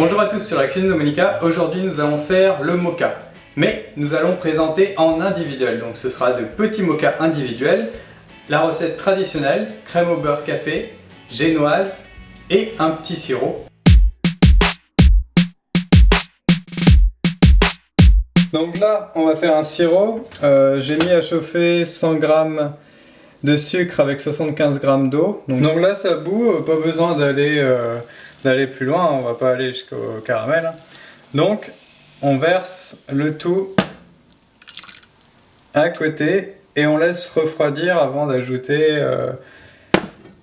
Bonjour à tous sur la cuisine de Monica. Aujourd'hui nous allons faire le moka, mais nous allons présenter en individuel, donc ce sera de petits mokas individuels, la recette traditionnelle, crème au beurre café, génoise et un petit sirop. Donc là on va faire un sirop, j'ai mis à chauffer 100 g de sucre avec 75 g d'eau. Donc là ça bout, pas besoin d'aller plus loin, on va pas aller jusqu'au caramel. Donc on verse le tout à côté et on laisse refroidir avant d'ajouter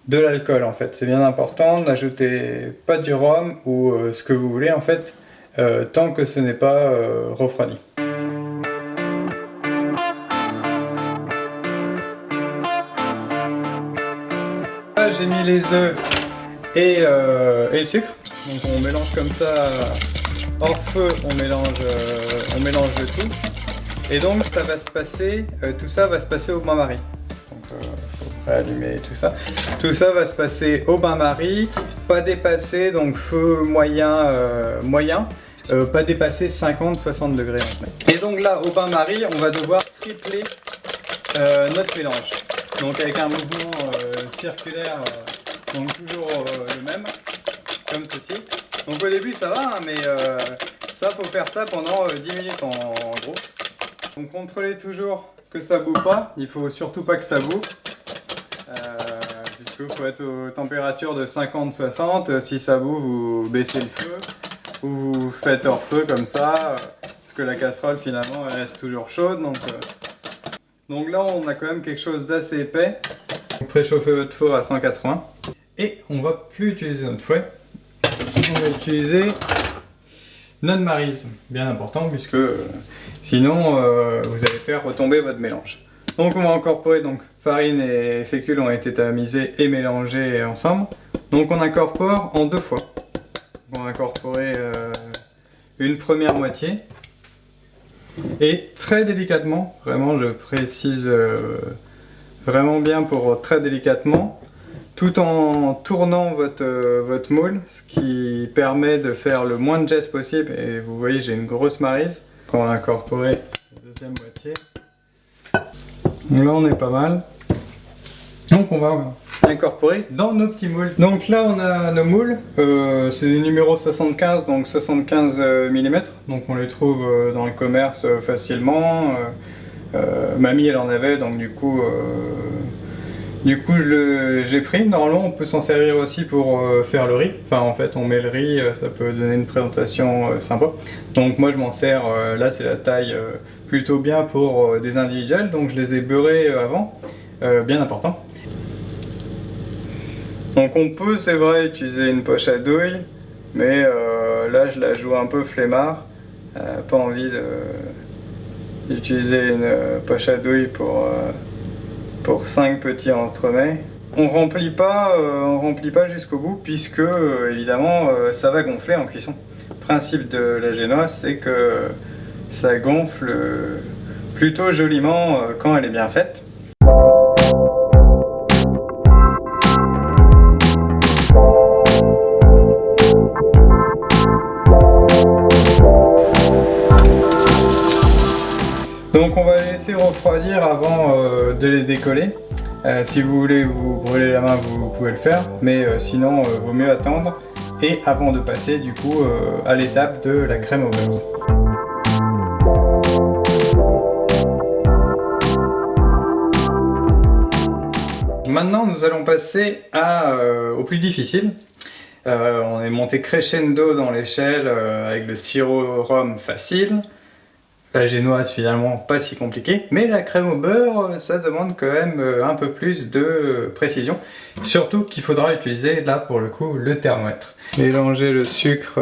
de l'alcool en fait. C'est bien important, n'ajoutez pas du rhum ou ce que vous voulez en fait, tant que ce n'est pas refroidi. Là j'ai mis les œufs et le sucre, donc on mélange comme ça hors feu, on mélange le tout, et donc ça va se passer, tout ça va se passer au bain-marie. Donc faut réallumer tout ça. Tout ça va se passer au bain-marie, pas dépasser, donc feu moyen, pas dépasser 50-60 degrés. Et donc là au bain-marie, on va devoir tripler notre mélange. Donc avec un mouvement circulaire, donc toujours le même, comme ceci. Donc au début ça va, hein, mais ça faut faire ça pendant 10 minutes en gros. Donc contrôlez toujours que ça boue pas, il faut surtout pas que ça boue. Puisqu'il faut être aux températures de 50-60, si ça boue vous baissez le feu, ou vous faites hors feu comme ça, parce que la casserole finalement elle reste toujours chaude. Donc là on a quand même quelque chose d'assez épais. Préchauffez votre four à 180 et on va plus utiliser notre fouet, on va utiliser notre maryse, bien important puisque sinon vous allez faire retomber votre mélange. Donc on va incorporer, donc farine et fécule ont été tamisés et mélangés ensemble, donc on incorpore en deux fois. On va incorporer une première moitié et très délicatement, vraiment je précise vraiment bien pour très délicatement, tout en tournant votre moule, ce qui permet de faire le moins de gestes possible. Et vous voyez j'ai une grosse maryse. On va incorporer la deuxième moitié. Donc là on est pas mal. Donc on va incorporer dans nos petits moules. Donc là on a nos moules, c'est des numéros 75, donc 75 mm. Donc on les trouve dans le commerce facilement. Mamie elle en avait, donc du coup j'ai pris. Normalement on peut s'en servir aussi pour faire le riz. Enfin en fait on met le riz, ça peut donner une présentation sympa. Donc moi je m'en sers, là c'est la taille plutôt bien pour des individuels. Donc je les ai beurrés avant, bien important. Donc on peut, c'est vrai, utiliser une poche à douille, mais là je la joue un peu flemmard, pas envie d'utiliser une poche à douille pour 5 petits entremets. On remplit pas jusqu'au bout puisque évidemment ça va gonfler en cuisson. Le principe de la génoise c'est que ça gonfle plutôt joliment quand elle est bien faite. Donc on va les laisser refroidir avant de les décoller. Si vous voulez vous brûler la main, vous pouvez le faire, mais sinon vaut mieux attendre et avant de passer du coup à l'étape de la crème au beurre. Maintenant nous allons passer au plus difficile. On est monté crescendo dans l'échelle avec le sirop rhum facile. La génoise finalement pas si compliqué, mais la crème au beurre ça demande quand même un peu plus de précision. Surtout qu'il faudra utiliser là pour le coup le thermomètre. Mélanger le sucre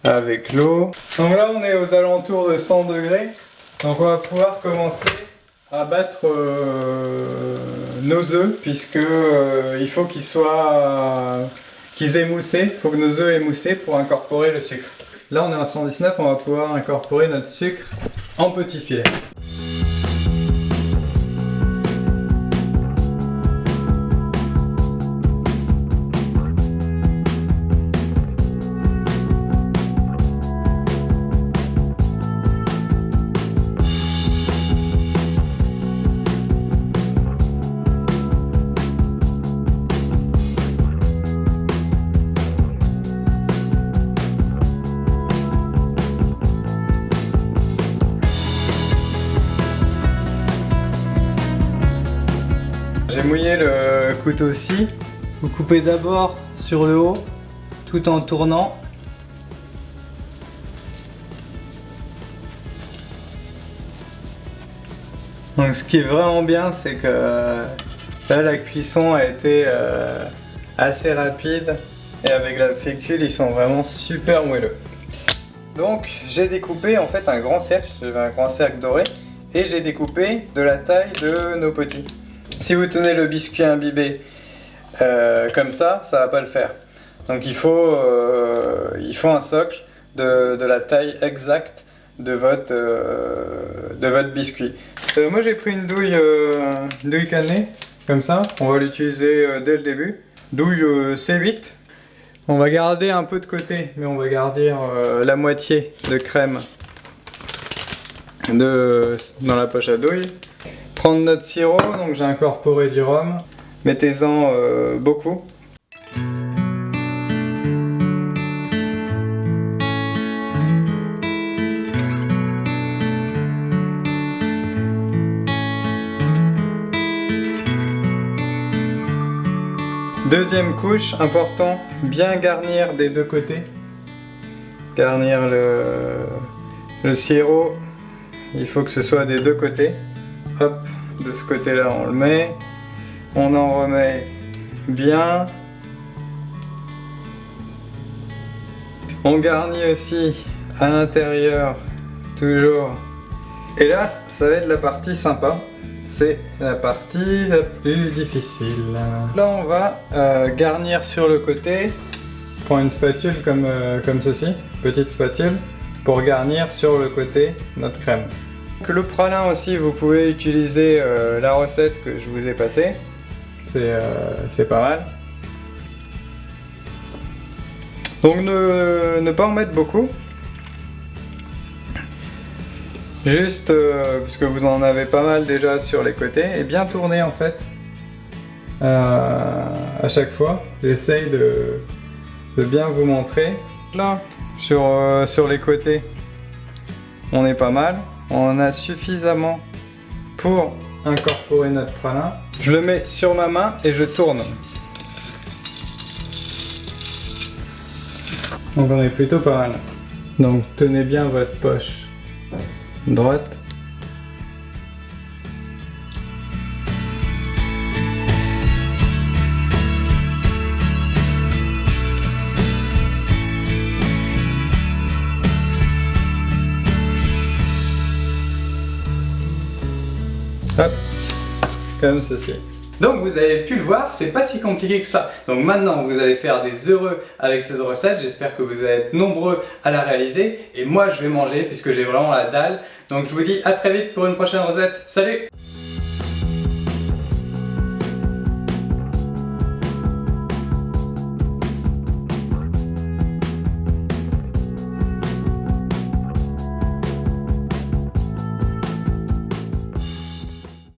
avec l'eau. Donc là on est aux alentours de 100 degrés. Donc on va pouvoir commencer à battre nos œufs puisque il faut qu'ils aient moussé. Il faut que nos œufs aient moussé pour incorporer le sucre. Là on est à 119, on va pouvoir incorporer notre sucre en petits filets. mouiller le couteau-ci. Vous coupez d'abord sur le haut, tout en tournant. Donc ce qui est vraiment bien, c'est que là la cuisson a été assez rapide et avec la fécule ils sont vraiment super moelleux. Donc j'ai découpé en fait un grand cercle, j'avais un grand cercle doré et j'ai découpé de la taille de nos petits. Si vous tenez le biscuit imbibé comme ça va pas le faire. Donc il faut un socle de la taille exacte de votre biscuit. Moi j'ai pris une douille cannelée, comme ça, on va l'utiliser dès le début. Douille C8. On va garder un peu de côté, mais on va garder la moitié de crème dans la poche à douille. Prendre notre sirop, donc j'ai incorporé du rhum. Mettez-en beaucoup. Deuxième couche, important, bien garnir des deux côtés. Garnir le sirop, il faut que ce soit des deux côtés. Hop, de ce côté-là on le met. On en remet bien. On garnit aussi à l'intérieur, toujours. Et là, ça va être la partie sympa. C'est la partie la plus difficile. Là, on va garnir sur le côté. Prends une spatule comme ceci, petite spatule, pour garnir sur le côté notre crème. Donc, le pralin aussi, vous pouvez utiliser la recette que je vous ai passée. C'est pas mal. Donc ne pas en mettre beaucoup. Juste, puisque vous en avez pas mal déjà sur les côtés, et bien tourner en fait à chaque fois. J'essaye de bien vous montrer. Là, sur les côtés, on est pas mal. On en a suffisamment pour incorporer notre pralin. Je le mets sur ma main et je tourne. Donc on est plutôt pas mal. Donc tenez bien votre poche droite. Hop, comme ceci. Donc vous avez pu le voir, c'est pas si compliqué que ça. Donc maintenant vous allez faire des heureux avec cette recette, j'espère que vous êtes nombreux à la réaliser. Et moi je vais manger puisque j'ai vraiment la dalle. Donc je vous dis à très vite pour une prochaine recette, salut!